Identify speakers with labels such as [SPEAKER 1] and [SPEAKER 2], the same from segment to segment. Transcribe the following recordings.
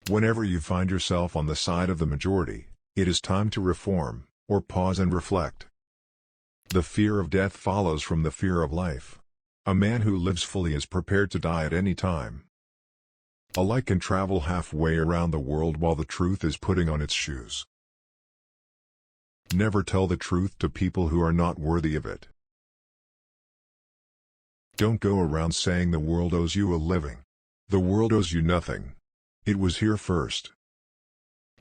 [SPEAKER 1] Whenever you find yourself on the side of the majority, it is time to reform, or pause and reflect. The fear of death follows from the fear of life. A man who lives fully is prepared to die at any time. A light can travel halfway around the world while the truth is putting on its shoes. Never tell the truth to people who are not worthy of it. Don't go around saying the world owes you a living. The world owes you nothing. It was here first.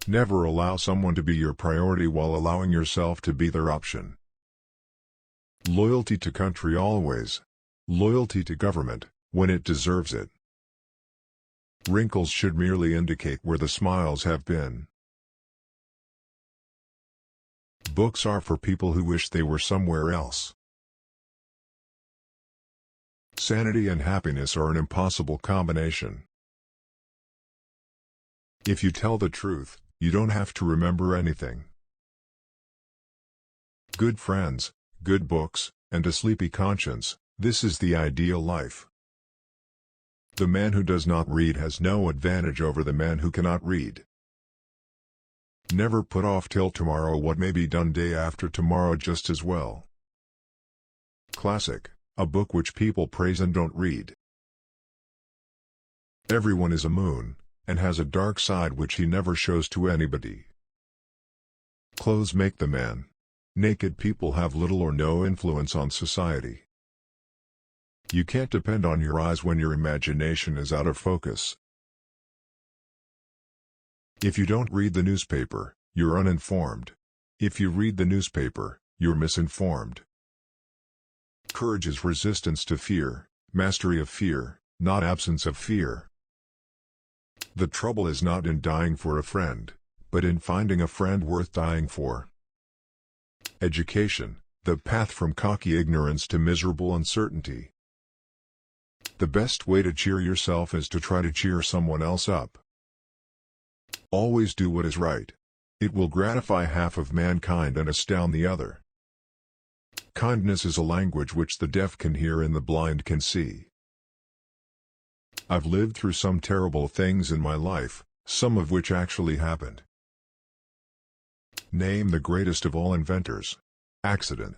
[SPEAKER 1] Never allow someone to be your priority while allowing yourself to be their option. Loyalty to country always. Loyalty to government, when it deserves it. Wrinkles should merely indicate where the smiles have been. Books are for people who wish they were somewhere else. Sanity and happiness are an impossible combination. If you tell the truth, you don't have to remember anything. Good friends, good books, and a sleepy conscience, this is the ideal life. The man who does not read has no advantage over the man who cannot read. Never put off till tomorrow what may be done day after tomorrow just as well. Classic, a book which people praise and don't read. Everyone is a moon, and has a dark side which he never shows to anybody. Clothes make the man. Naked people have little or no influence on society. You can't depend on your eyes when your imagination is out of focus. If you don't read the newspaper, you're uninformed. If you read the newspaper, you're misinformed. Courage is resistance to fear, mastery of fear, not absence of fear. The trouble is not in dying for a friend, but in finding a friend worth dying for. Education, the path from cocky ignorance to miserable uncertainty. The best way to cheer yourself is to try to cheer someone else up. Always do what is right. It will gratify half of mankind and astound the other. Kindness is a language which the deaf can hear and the blind can see. I've lived through some terrible things in my life, some of which actually happened. Name the greatest of all inventors. Accident.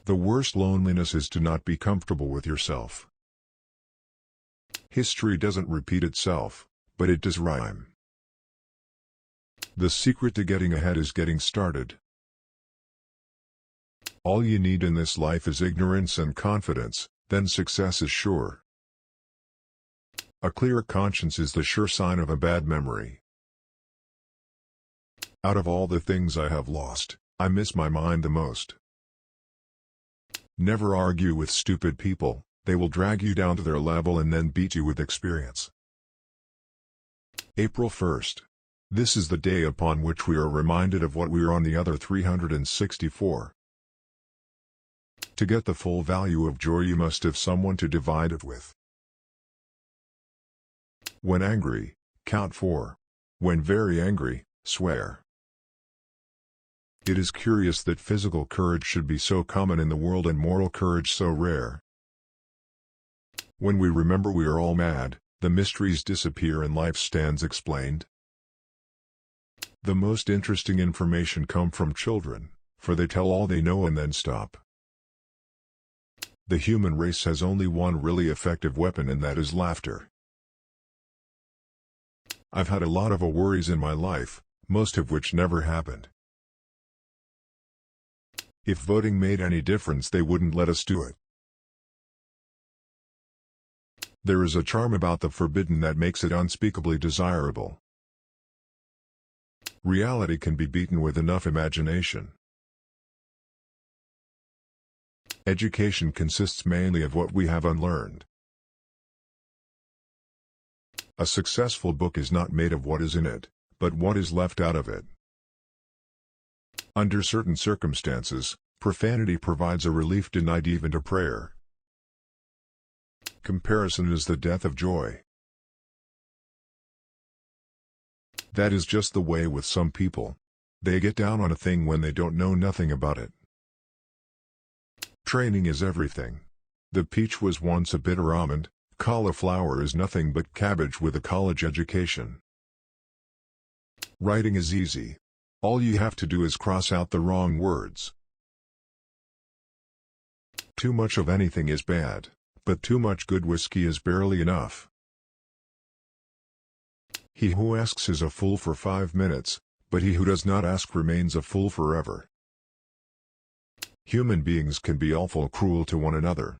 [SPEAKER 1] The worst loneliness is to not be comfortable with yourself. History doesn't repeat itself, but it does rhyme. The secret to getting ahead is getting started. All you need in this life is ignorance and confidence, then success is sure. A clear conscience is the sure sign of a bad memory. Out of all the things I have lost, I miss my mind the most. Never argue with stupid people, they will drag you down to their level and then beat you with experience. April 1st. This is the day upon which we are reminded of what we are on the other 364. To get the full value of joy you must have someone to divide it with. When angry, count 4. When very angry, swear. It is curious that physical courage should be so common in the world and moral courage so rare. When we remember we are all mad, the mysteries disappear and life stands explained. The most interesting information come from children, for they tell all they know and then stop. The human race has only one really effective weapon, and that is laughter. I've had a lot of worries in my life, most of which never happened. If voting made any difference, they wouldn't let us do it. There is a charm about the forbidden that makes it unspeakably desirable. Reality can be beaten with enough imagination. Education consists mainly of what we have unlearned. A successful book is not made of what is in it, but what is left out of it. Under certain circumstances, profanity provides a relief denied even to prayer. Comparison is the death of joy. That is just the way with some people. They get down on a thing when they don't know nothing about it. Training is everything. The peach was once a bitter almond, Cauliflower is nothing but cabbage with a college education. Writing is easy. All you have to do is cross out the wrong words. Too much of anything is bad, but too much good whiskey is barely enough. He who asks is a fool for 5 minutes, but he who does not ask remains a fool forever. Human beings can be awful cruel to one another.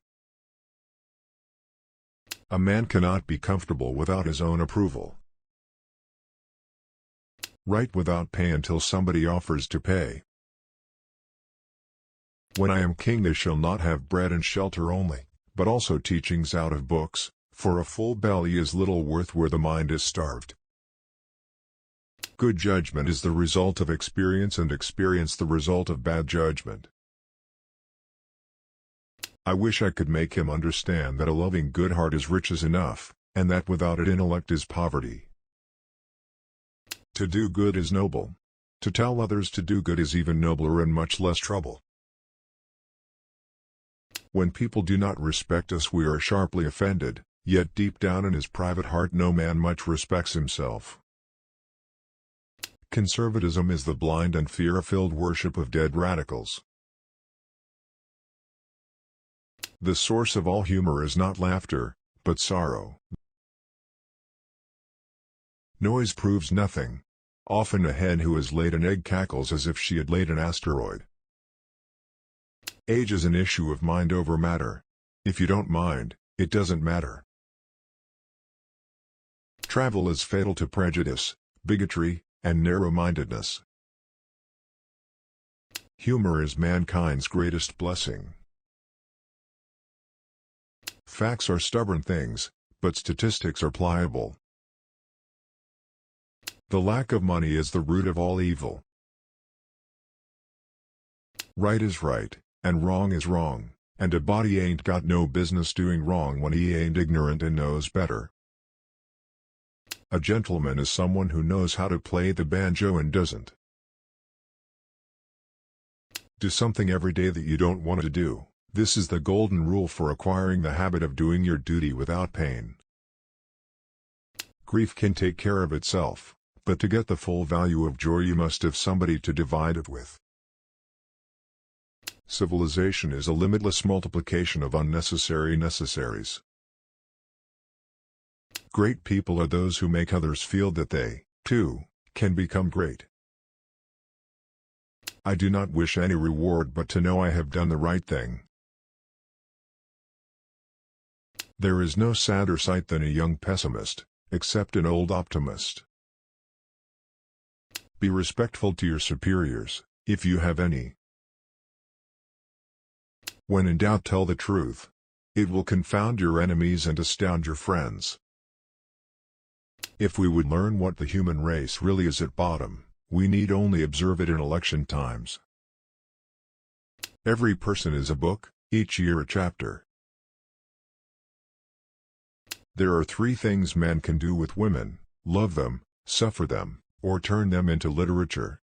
[SPEAKER 1] A man cannot be comfortable without his own approval. Write without pay until somebody offers to pay. When I am king they shall not have bread and shelter only, but also teachings out of books, for a full belly is little worth where the mind is starved. Good judgment is the result of experience and experience the result of bad judgment. I wish I could make him understand that a loving good heart is riches enough, and that without it intellect is poverty. To do good is noble. To tell others to do good is even nobler and much less trouble. When people do not respect us we are sharply offended, yet deep down in his private heart no man much respects himself. Conservatism is the blind and fear-filled worship of dead radicals. The source of all humor is not laughter, but sorrow. Noise proves nothing. Often a hen who has laid an egg cackles as if she had laid an asteroid. Age is an issue of mind over matter. If you don't mind, it doesn't matter. Travel is fatal to prejudice, bigotry, and narrow-mindedness. Humor is mankind's greatest blessing. Facts are stubborn things, but statistics are pliable. The lack of money is the root of all evil. Right is right, and wrong is wrong, and a body ain't got no business doing wrong when he ain't ignorant and knows better. A gentleman is someone who knows how to play the banjo and doesn't do something every day that you don't want to do. This is the golden rule for acquiring the habit of doing your duty without pain. Grief can take care of itself, but to get the full value of joy you must have somebody to divide it with. Civilization is a limitless multiplication of unnecessary necessaries. Great people are those who make others feel that they, too, can become great. I do not wish any reward but to know I have done the right thing. There is no sadder sight than a young pessimist, except an old optimist. Be respectful to your superiors, if you have any. When in doubt, tell the truth. It will confound your enemies and astound your friends. If we would learn what the human race really is at bottom, we need only observe it in election times. Every person is a book, each year a chapter. There are 3 things men can do with women: love them, suffer them, or turn them into literature.